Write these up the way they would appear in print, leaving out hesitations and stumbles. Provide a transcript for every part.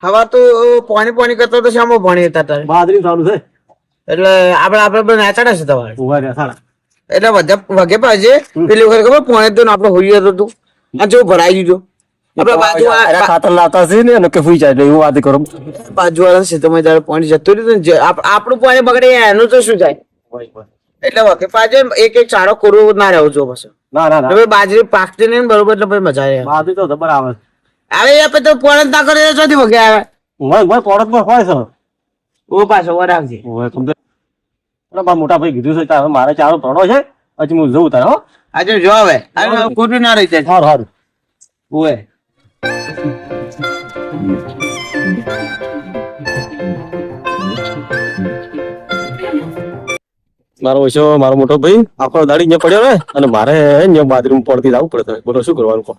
હવા તો પાણી પાણી કરતા તો શામાં ભણી હતા તારે બાદરી ચાલુ છે એટલે આપણે બધા નાચાડા છે તમારે ઉભા રહ્યા સાડા એટલે વગે પાછે પેલી વખત ખબર પાણી તો આપણે હોઈએ તો તું આ જો ભરાઈ દીધું આપડે બાજુ ખાતર લાવતા છે ને કે ફૂઈ જાય એવું વાત કરો બાજુ વાળા છે તમે તારે પાણી જતું રહ્યું ને આપણું પાણી બગડે એનું તો શું થાય એટલે વખતે પાછે એક ચારો કોરો ના રહેવું જો પછી ના ના ના હવે બાજરી પાકતી નહીં ને બરોબર એટલે પછી મજા આવે બાદરી તો જબર આવે આવે આપણે તો પાણી ના કરે ચોથી વગે આવે હોય પોળતમાં હોય છે ઓ પાછો વરાવજે હોય સમજે મારા મોટા ભાઈ કીધું છે તારે મારે ચારો ભણો છે હજી હું જઉં તારે હો આજે જો હવે ખોટું ના રહી જાય સારું સારું ઓય મારો ઓછો મારો મોટો ભાઈ આખો દાડી અહીંયા પડ્યો ને અને મારે અહીંયા બાથરૂમ પડતી જવું પડે બોલો શું કરવાનું કહો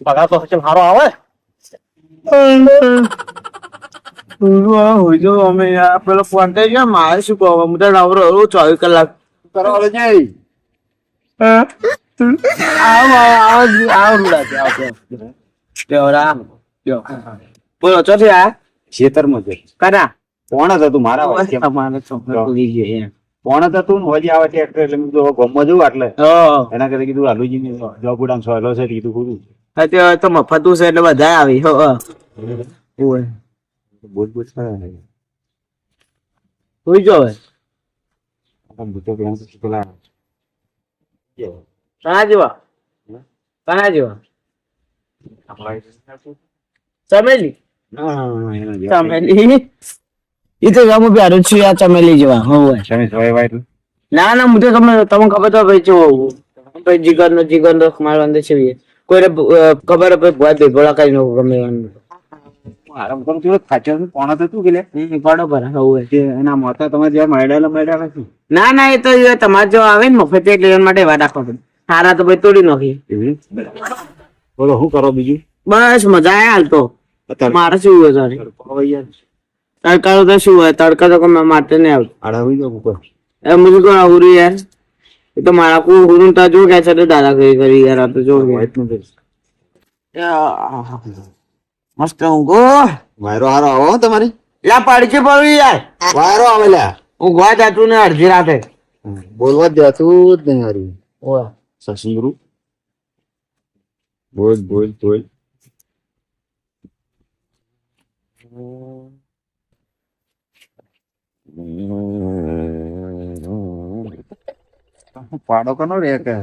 પગાર તો સારો આવે અમે પેલો ફોન થઈ ગયો મારે શું કહો હું તો નવરો 24 કલાક કરવાનો છે બોલો ચોથી આ ખેતરમાં છે કના પોણ હતું મારા પોણ હતું ને હજી આવે ટ્રેક્ટર એટલે મેં કીધું ગમમાં જવું એટલે એના કરતા કીધું આલુજી ને જોગુડામ સોયલો છે કીધું ખોટું અત્યારે તો મફતું છે એટલે બધા આવી બોલ બોલ હોઈ જો હવે કના જેવા ચમેલી ચમેલી એ તો ગમે પ્યારું છું યાર ચમેલી જેવા હોય ના ના મુદ્દે તમને ખબર તો ભાઈ જો ભાઈ જીગર નો મારો અંદર છે કોઈને ખબર ભોળા કઈ નો ગમે ના ના એ તો તમારે જો આવે ને મફત લેવા માટે વાત રાખવા પડે સારા તો ભાઈ તોડી નાખી બોલો શું કરો બીજું બસ મજા આવે હાલ તો મારે શું હોય તડકા તો શું હોય તડકા તો મારતે નહીં આવતું મુझे को हुरी यार ये तो मारा को हुरून ता जो कैसा तो दादा કરી યાર આ તો જો મસ્ત ઊંઘો વાયરો હારો આવો તમારે લા પાડકે પડ્યું યાર વાયરો આવે લ્યા ઊંઘવા જાતું ને અડધી રાતે બોલવા દેતું જ નહીં હારી ઓય સસુંગરું બોલ બોલ બોલ પાડો કનો રે કે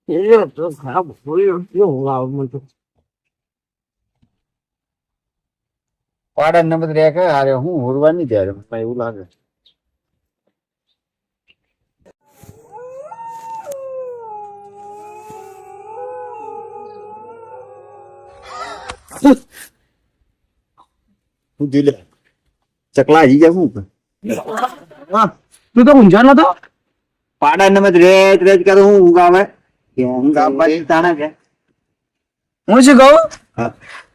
એ તો ખરાબ હોય yo આવ મન તો પાડા નંબર રે કે અરે હું હોરવાની ત્યારે મને એવું લાગે હું દિલે ચકલા આવી ગયા હું તું તો ઊંઝા નતો પાડા નંબર રેજ રેજ કરે હું ઊંઘ આવે ઊંઘ આવવાની તાણા કે હું શું કહું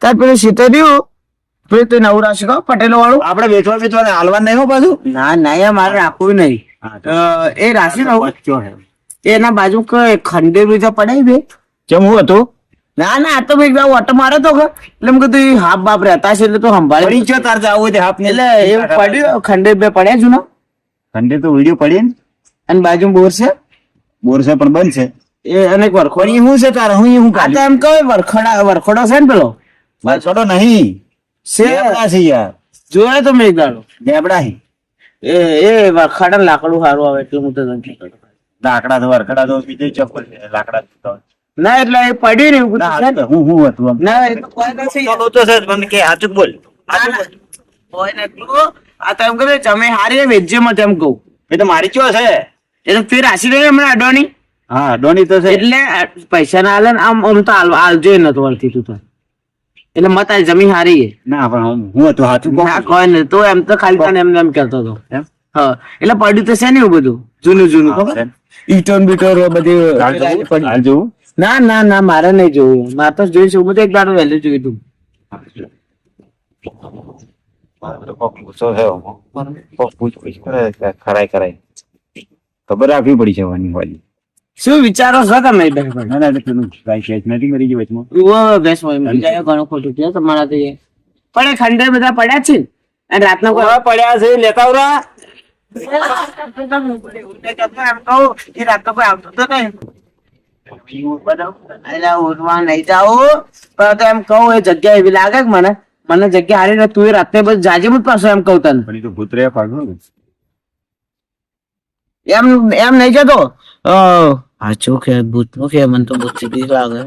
તાર પેલું સીતર્યું પેલું તો નવરા છે કહો પટેલો વાળું આપડે વેચવા હાલવા નહીં હો પાછું ના ના યાર મારે રાખવું નહીં એ રાશિ રહું એના બાજુ ખંડેર બીજા પડાય બે કેમ હું હતું ના ના આ તો મેં એકદમ ઓટો મારે તો એટલે મેં કીધું હાફ બાપ રહેતા છે એટલે તો સંભાળી ચો તાર જવું હોય હાફ ને એટલે એવું પડ્યું ખંડેર બે પડ્યા છું ને ખંડે તો વિડીયો પડી ને અને બાજુ બોર છે પણ બંધ છે એ અને વરખોડી શું છે તારે હું એમ કહું વરખોડો છે ને પેલો છોડો નહીં છે યાર જોયો તો મેં એક દાડો લેબડા એ વરખાડા લાકડું સારું આવે એટલે હું તો લાકડા તો વરખડા તો બીજે ચપ્પલ લાકડા ના એટલે એ પડ્યું ને એવું હું હતું ના એ તો કોઈ નથી તો છે મને કે હાચું બોલ કોઈ નથી આ તો એમ કહે તમે હારી વેચજે મત એમ કહું એ તો મારી ચો છે એટલે ફેર આશી રહી હમણાં અડવાની હા ડોની તો છે એટલે પૈસા ના હાલે ને આમ તો હાલજો નતું હાલતી તું તો એટલે મત આ જમીન હારી ના પણ હું હતું સાચું કહું ના કોઈ નહીં તો એમ તો ખાલી તને એમ એમ કહેતો હતો એમ? હા એટલે પડ્યું તો છે ને એવું બધું જૂનું જૂનું ખબર ઈટો ને બીટો બધી હાલ જોવું ના ના ના મારે નહીં જોવું મારે તો જોઈશું હું તો એક દાડો વહેલું જોયું તું કોક ગુસ્સો થયો કોક પૂછપૂછ કરે ખરાય કરાય ખબર રાખવી પડી છે વાની વાલી શું વિચારો છો તમે બે ભાઈ ના ના પેલું ગાય ખેંચ નથી મરી ગઈ વચમાં ઓ બેસ ભાઈ બીજા ઘણું ખોટું થયું તમારા તો એ પણ એ ખંડર બધા પડ્યા છે ને અને રાતના કોઈ પડ્યા છે લેતા આવરા એ રાતનો કોઈ આવતો તો નહીં એટલે ઉઠવા નહીં જાવ પણ તો એમ કહું એ જગ્યા એવી લાગે કે મને જગ્યા હારી ને તું એ રાતે બસ જાજે મત પાછો એમ કહું તને પણ એ તો ભૂત રહ્યા પાડો ને એમ એમ નહીં જતો સાચું કે ભૂત નું કે મને તો ભૂત થી લાગે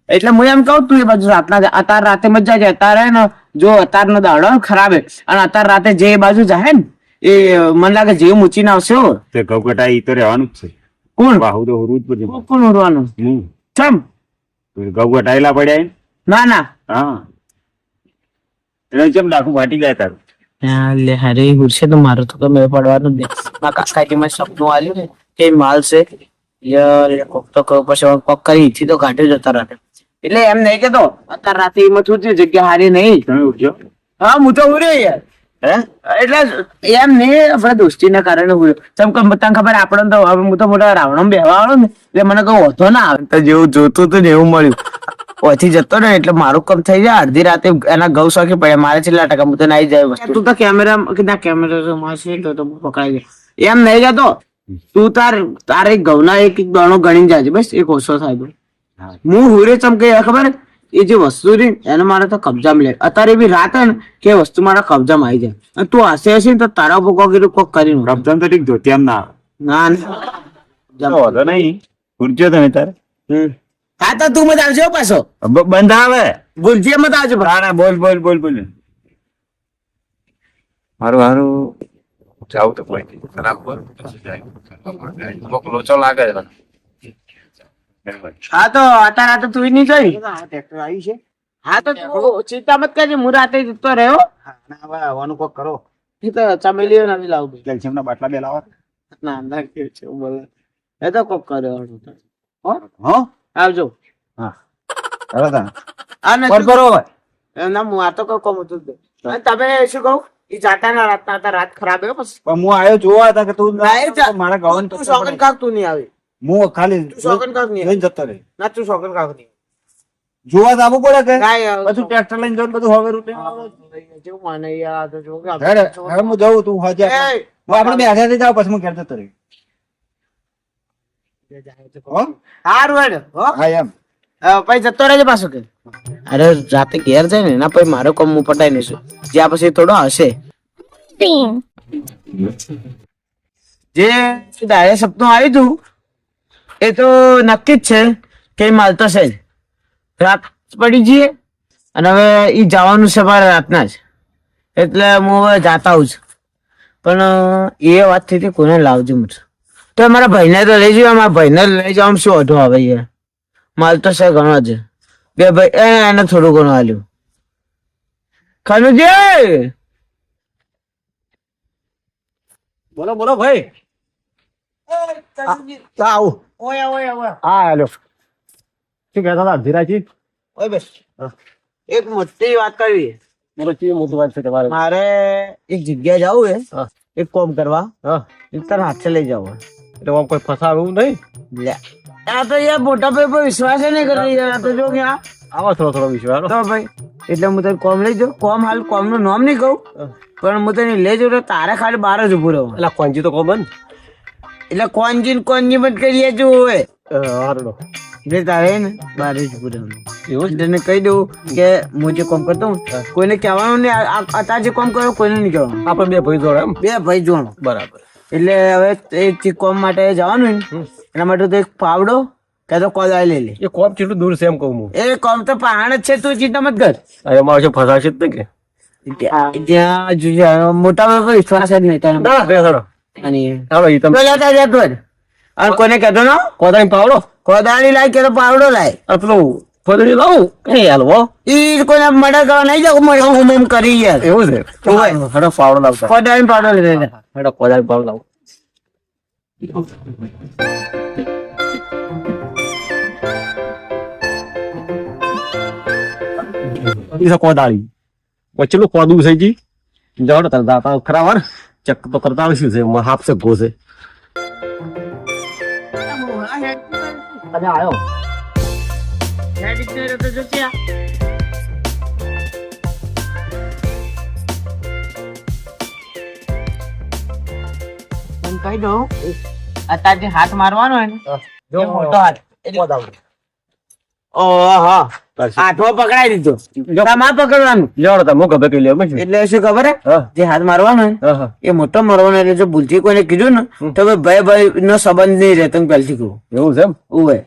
એટલે હું એમ કહું તું એ બાજુ રાતના અત્યારે રાતે મત જાજે અત્યારે ને જો અત્યારનો દાડો ખરાબ હે અને અત્યારે રાતે જે એ બાજુ જાય ને એ મને લાગે જીવ મૂચીને આવશે હો. તે ગવગટા ઈ તો રહેવાનું જ છે કોણ બાહુ તો હોરું જ પડે કોણ ઉડવાનું હું ચમ ગવગટા એલા પડ્યા એમ? ના ના હા એને ચમ ડાકુ ફાટી જાય તારું લે હારે ગુરશે તો મારું તો ગમે પડવાનું દે મારા કાકાજીમાં સપનું આવ્યું ને કે માલ છે યાર કોક તો કહું પછી કોક કરી ઈથી તો કાઢી જતા રાતે એટલે એમ નહીં કેતો અત્યારે રાતે એમાં થોડી જગ્યા હારી નહીં તમે ઉઠ્યો હા હું તો ઉરે યાર હે એટલે એમ નહીં આપડે દોસ્તી ના કારણે હું ચમ કે તને ખબર આપણને તો હવે હું તો મોટા રાવણ બેહવા વાળો ને એટલે મને કોઈ વધો ના આવે તો જેવું જોતું હતું ને એવું મળ્યું ઓથી જતો ને એટલે મારું કામ થઈ જાય અડધી રાતે એના ગૌ શોખી પડે મારે છેલ્લા ટકા હું તો નાઈ જાય વસ્તુ તું તો કેમેરા ના કેમેરા છે તો પકડાઈ જાય એમ નહીં જતો તું તારે ઘઉંના એક દાણો ગણી જાય બસ એક ઓછો થાય તો હું હુરે ચમકે ખબર એ જે વસ્તુ રહી એને મારે તો કબજામાં લે અત્યારે એવી રાત હે ને કે વસ્તુ મારા કબજામાં આવી જાય અને તું હસે હશે ને તો તારા ઉપર કોક કોક કરી રમજાન તો ઠીક ધોતી આમ ના ના વાંધો નહીં ઉઠજો તમે તારે હા તો તું મત આવજો પાછો બંધ આવે ભૂલજે મત આવજો ના બોલ બોલ બોલ બોલ મારું હારું જાવ તો કોઈ લોચો લાગે હા તો અત્યારે તું નહીં જોઈ ટ્રેક્ટર આવી છે હા તો તું ચિંતા મત કરજે હું રાતે જતો રહ્યો આવવાનું કોક કરો એ તો ચમેલી નવી લાવું કેલ્શિયમ ના બાટલા બે લાવો ના ના કે છે બોલે એ તો કોક કર્યો હો આવજો હા ચાલો તા અને બરોબર ના હું આ તો કોઈ કોમ હતું અને તમે શું કહું એ જાતા ના રાતના રાત ખરાબ હે બસ પણ હું આવ્યો જોવા હતા કે તું મારા ગવન તું શોકન કાક તું નહીં આવે હું ખાલી શોકન કાક નહીં લઈને જતો રહે ના તું શોકન કાક નહીં જોવા તો આવવું પડે કે કાંઈ બધું ટ્રેક્ટર લઈને જવાનું બધું હવે રૂપિયા જેવું માને યાર આ તો જો કે હેડ હવે હું જાઉં તું હજે હું આપણે બે હાથે જાવ પછી હું ઘેર જતો રહી હો હારું હેડ હો હા એમ પછી જતો રહેજે પાછો કે અરે રાતે ઘેર જાય ને એના પછી મારો કામ હું પટાઈ લઈશું જ્યાં પછી થોડો હશે જે ડાયરે સપનું આવ્યું હતું એ તો નક્કી જ છે કે માલતો છે જ રાત પડી જઈએ અને હવે ઈ જવાનું છે મારે રાતના જ એટલે હું હવે જાતા આવું છું પણ એ વાત થઈ હતી કોને લાવજો મુझ તો મારા ભાઈને તો લઈ જવા મારા ભાઈને લઈ જવામાં શું અઢો આવે યાર માલ તો છે ઘણો જ બે ભાઈ એને થોડું ઘણું હાલ્યું ખનુજી બોલો બોલો ભાઈ આવું હા હેલો શું કહેતા હતા ધીરાજી ઓય બસ એક મોટી વાત કરવી બોલો કેવી મોટી વાત છે તમારે મારે એક જગ્યાએ જવું છે એક કોમ કરવા એક તારા હાથે લઈ જવું એટલે આમ કોઈ ફસાવું નહીં લે આ તો યાર મોટા ભાઈ પર વિશ્વાસ નહીં કરી યાર આ તો જો કે આવો થોડો થોડો વિશ્વાસ તો ભાઈ એટલે હું તને કોમ લઈ જાઉં કોમ હાલ કોમ નું નામ નહીં કહું પણ હું તને લઈ જાઉં તો તારે ખાલી બાર જ ઉભું રહું એટલે કોંજી તો કોમન એટલે કોંજી મત કરીએ જો હવે હારડો એટલે તારે ને બાર જ ઉભું રહેવું એવું તને કહી દઉં કે હું જે કોમ કરતો હું કોઈને કહેવાનું નહીં અત્યારે જે કોમ કર્યો કોઈને નહીં કહેવાનું આપણે બે ભાઈ જોડે એમ બે ભાઈ જોવાનું બરાબર એટલે હવે એ કોમ માટે જવાનું ને એના માટે તો એક પાવડો કે તો કોદાળ લઈ લે એ કોમ કેટલું દૂર છે એમ કહું હું એ કોમ તો પહાડ જ છે તું ચિંતા મત કર એમાં આવશે ફસાશે જ ને કે ત્યાં જોઈએ મોટા ભાઈ વિશ્વાસ જ નહીં તને ના રે થોડો અને હાલો ઈ તમે તો લેતા જતો જ અને કોને કહેતો ના કોદાળી પાવડો કોદાળી લાય કે તો પાવડો લાય અને પેલું ફોદડી લાવું એ હાલવો ઈ કોઈને મર્ડર કરવા નહીં જાવ હું કરી યાર એવું છે હડો પાવડો લાવતા કોદાળી પાડો લીધે હડો કોદાળી પાવડો લાવું કોદાળી વચ્ચેનું કોદું છે જી જવડો તાર દાતા ખરા વાર ચેક તો કરતા આવશું છે હાફ છે ગો છે આવ્યો કહી દઉં અત્યારે જે હાથ મારવાનો હોય ને એ મોટો હાથ ઓહો હાથમાં પકડાઈ દીધો તમારે પકડવાનું જવડો તાર મોં ગભે કરી લ્યો એટલે શું ખબર હે જે હાથ મારવાનો હોય ને એ મોટો મારવાનો એટલે જો ભૂલથી કોઈને કીધું ને તો ભાઈ નો સંબંધ નહીં રહે તમે પહેલથી કહું એવું છે એમ ઉવે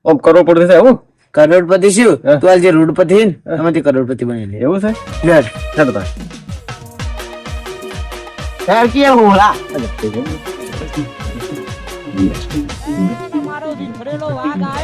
ઓમ કરોડપતિ છે એવું કરોડપતિ શું તું હાલ જે રોડપતિ છે ને એમાંથી કરોડપતિ બની લે એવું છે લે ચાલો તાર યાર કે હોલા મારો વિખરેલો વાઘ આવ્યો